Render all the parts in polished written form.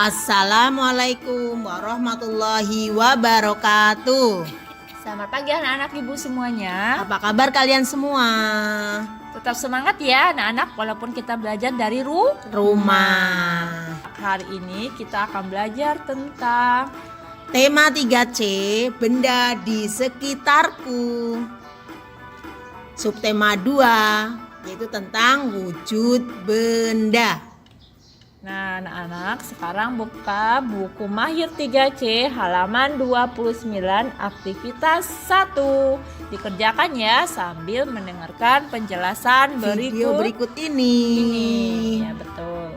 Assalamualaikum warahmatullahi wabarakatuh. Selamat pagi anak-anak ibu semuanya. Apa kabar kalian semua? Tetap semangat ya anak-anak walaupun kita belajar dari Rumah. Hari ini kita akan belajar tentang Tema 3C, benda di sekitarku. Subtema 2, yaitu tentang wujud benda. Nah anak-anak sekarang buka buku Mahir 3C halaman 29 aktivitas 1. Dikerjakan ya sambil mendengarkan penjelasan Video berikut ini. Ya betul.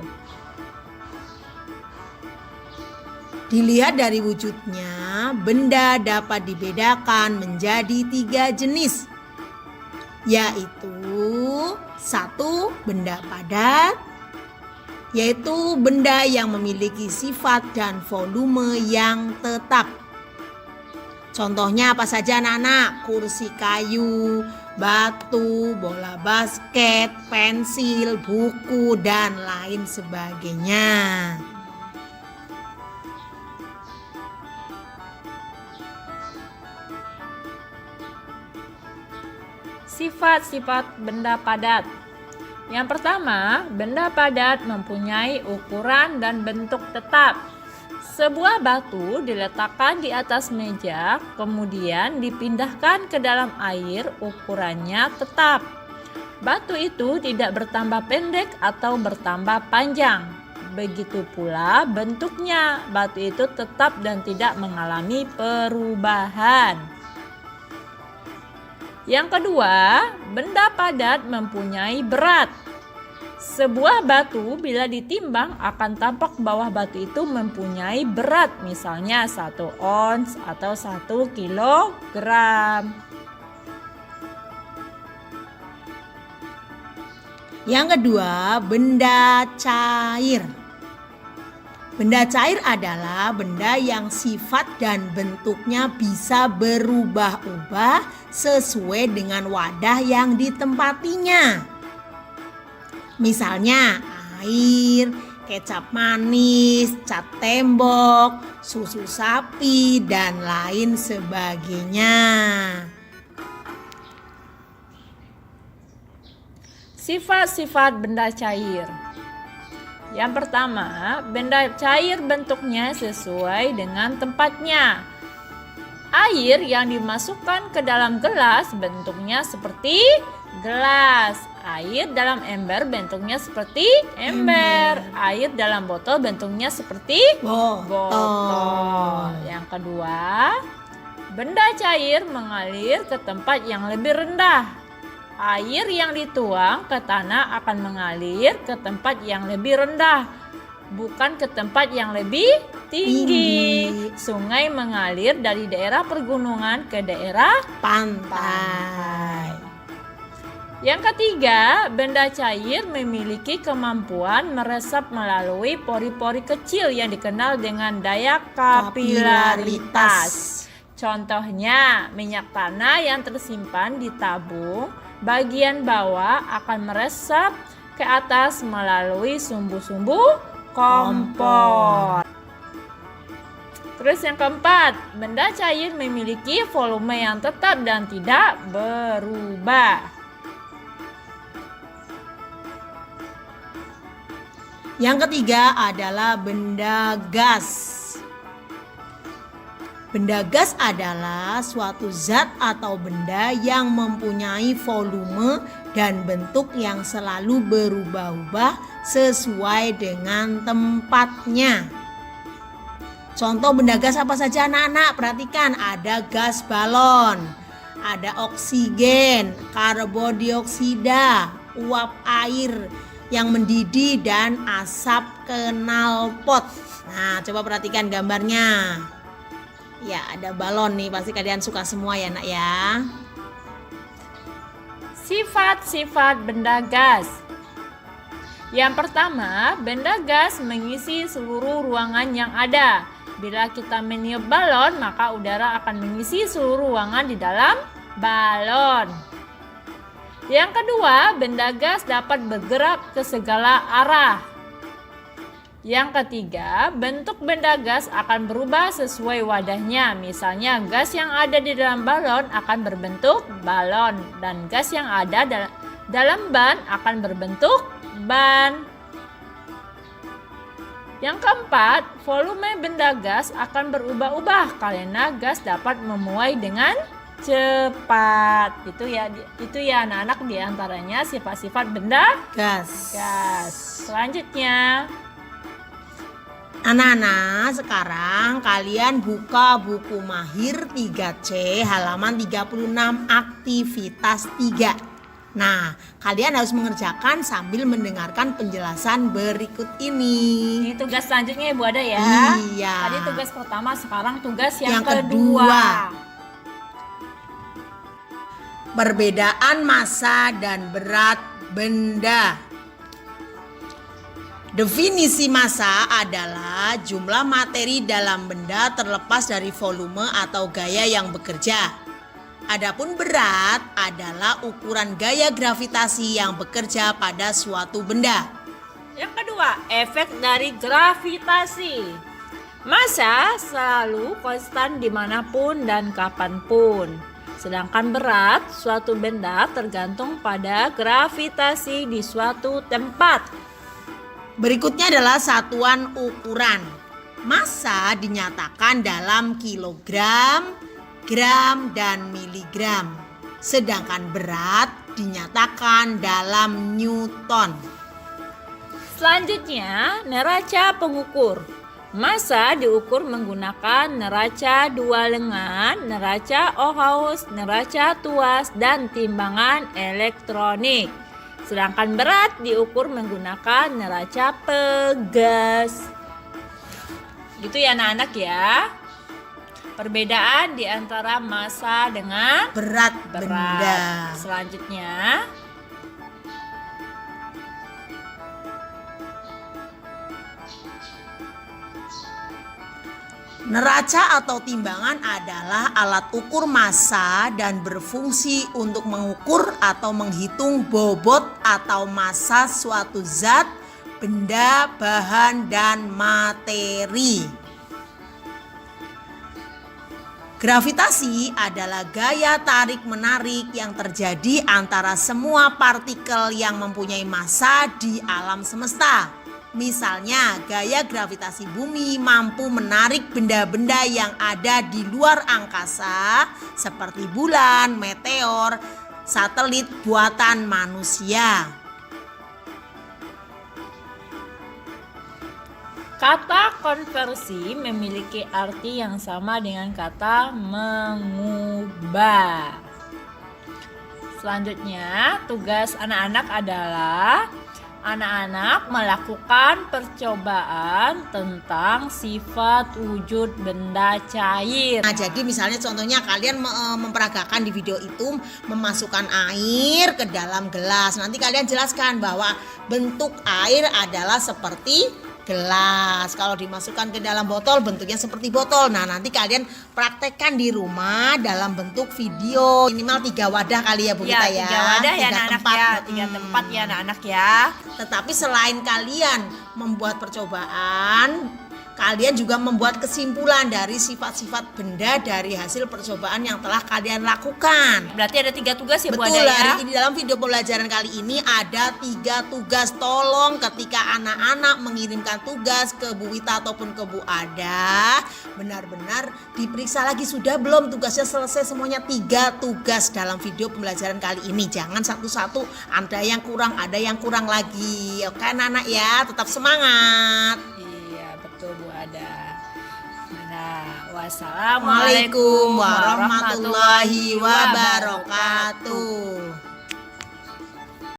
Dilihat dari wujudnya, benda dapat dibedakan menjadi 3 jenis, yaitu 1. Benda padat, yaitu benda yang memiliki sifat dan volume yang tetap. Contohnya apa saja anak-anak? Kursi kayu, batu, bola basket, pensil, buku, dan lain sebagainya. Sifat-sifat benda padat. Yang pertama, benda padat mempunyai ukuran dan bentuk tetap. Sebuah batu diletakkan di atas meja, kemudian dipindahkan ke dalam air, ukurannya tetap. Batu itu tidak bertambah pendek atau bertambah panjang. Begitu pula bentuknya, batu itu tetap dan tidak mengalami perubahan. Yang kedua, benda padat mempunyai berat. Sebuah batu bila ditimbang akan tampak bawah batu itu mempunyai berat, misalnya 1 ons atau 1 kilogram. Yang kedua, benda cair. Benda cair adalah benda yang sifat dan bentuknya bisa berubah-ubah sesuai dengan wadah yang ditempatinya. Misalnya air, kecap manis, cat tembok, susu sapi, dan lain sebagainya. Sifat-sifat benda cair. Yang pertama, benda cair bentuknya sesuai dengan tempatnya. Air yang dimasukkan ke dalam gelas bentuknya seperti gelas. Air dalam ember bentuknya seperti ember. Air dalam botol bentuknya seperti botol. Yang kedua, benda cair mengalir ke tempat yang lebih rendah. Air yang dituang ke tanah akan mengalir ke tempat yang lebih rendah, bukan ke tempat yang lebih tinggi. Sungai mengalir dari daerah pergunungan ke daerah pantai. Yang ketiga, benda cair memiliki kemampuan meresap melalui pori-pori kecil yang dikenal dengan daya kapilaritas. Contohnya, minyak tanah yang tersimpan di tabung bagian bawah akan meresap ke atas melalui sumbu-sumbu kompor. Terus yang keempat, benda cair memiliki volume yang tetap dan tidak berubah. Yang ketiga adalah benda gas. Benda gas adalah suatu zat atau benda yang mempunyai volume dan bentuk yang selalu berubah-ubah sesuai dengan tempatnya. Contoh benda gas apa saja anak-anak? Perhatikan, ada gas balon, ada oksigen, karbon dioksida, uap air yang mendidih, dan asap knalpot. Nah, coba perhatikan gambarnya. Ya, ada balon nih, pasti kalian suka semua ya nak ya. Sifat-sifat benda gas. Yang pertama, benda gas mengisi seluruh ruangan yang ada. Bila kita meniup balon, maka udara akan mengisi seluruh ruangan di dalam balon. Yang kedua, benda gas dapat bergerak ke segala arah. Yang ketiga, bentuk benda gas akan berubah sesuai wadahnya. Misalnya, gas yang ada di dalam balon akan berbentuk balon dan gas yang ada dalam ban akan berbentuk ban. Yang keempat, volume benda gas akan berubah-ubah karena gas dapat memuai dengan cepat. Itu ya anak-anak, diantaranya sifat-sifat benda Gas. Selanjutnya, Anak-anak, sekarang kalian buka buku Mahir 3C halaman 36 aktivitas 3. Nah, kalian harus mengerjakan sambil mendengarkan penjelasan berikut ini. ini tugas selanjutnya Ibu Ada ya. Iya. Tadi tugas pertama, sekarang tugas yang Yang kedua. Perbedaan massa dan berat benda. Definisi massa adalah jumlah materi dalam benda terlepas dari volume atau gaya yang bekerja. Adapun berat adalah ukuran gaya gravitasi yang bekerja pada suatu benda. Yang kedua, efek dari gravitasi. Massa selalu konstan dimanapun dan kapanpun. Sedangkan berat suatu benda tergantung pada gravitasi di suatu tempat. Berikutnya adalah satuan ukuran. Massa dinyatakan dalam kilogram, gram, dan miligram. Sedangkan berat dinyatakan dalam newton. Selanjutnya, neraca pengukur. Massa diukur menggunakan neraca dua lengan, neraca Ohaus, neraca tuas, dan timbangan elektronik. Sedangkan berat diukur menggunakan neraca pegas. Gitu ya anak-anak ya. Perbedaan di antara massa dengan Berat benda. Selanjutnya, Neraca atau timbangan adalah alat ukur massa dan berfungsi untuk mengukur atau menghitung bobot atau massa suatu zat, benda, bahan, dan materi. Gravitasi adalah gaya tarik-menarik yang terjadi antara semua partikel yang mempunyai massa di alam semesta. Misalnya, gaya gravitasi bumi mampu menarik benda-benda yang ada di luar angkasa seperti bulan, meteor, satelit buatan manusia. kata konversi memiliki arti yang sama dengan kata mengubah. Selanjutnya, tugas anak-anak adalah anak-anak melakukan percobaan tentang sifat wujud benda cair. Nah, jadi misalnya contohnya kalian memperagakan di video itu memasukkan air ke dalam gelas. Nanti kalian jelaskan bahwa bentuk air adalah seperti gelas. Kalau dimasukkan ke dalam botol bentuknya seperti botol. Nah, nanti kalian praktekkan di rumah dalam bentuk video. Minimal 3 wadah kali ya Bu Gita ya. 3 wadah ya 3 anak-anak tempat. ya. 3 tempat ya anak-anak ya. Tetapi selain kalian membuat percobaan, kalian juga membuat kesimpulan dari sifat-sifat benda dari hasil percobaan yang telah kalian lakukan. Berarti ada 3 tugas ya Bu Betul, Ada ya. hari ini dalam video pembelajaran kali ini ada 3 tugas. Tolong ketika anak-anak mengirimkan tugas ke Bu Wita ataupun ke Bu Ada, benar-benar diperiksa lagi sudah belum tugasnya selesai semuanya. 3 tugas dalam video pembelajaran kali ini. Jangan satu-satu, ada yang kurang lagi. Oke anak-anak ya, tetap semangat. Iya, betul Bu Ada. Nah, Wassalamualaikum warahmatullahi wabarakatuh.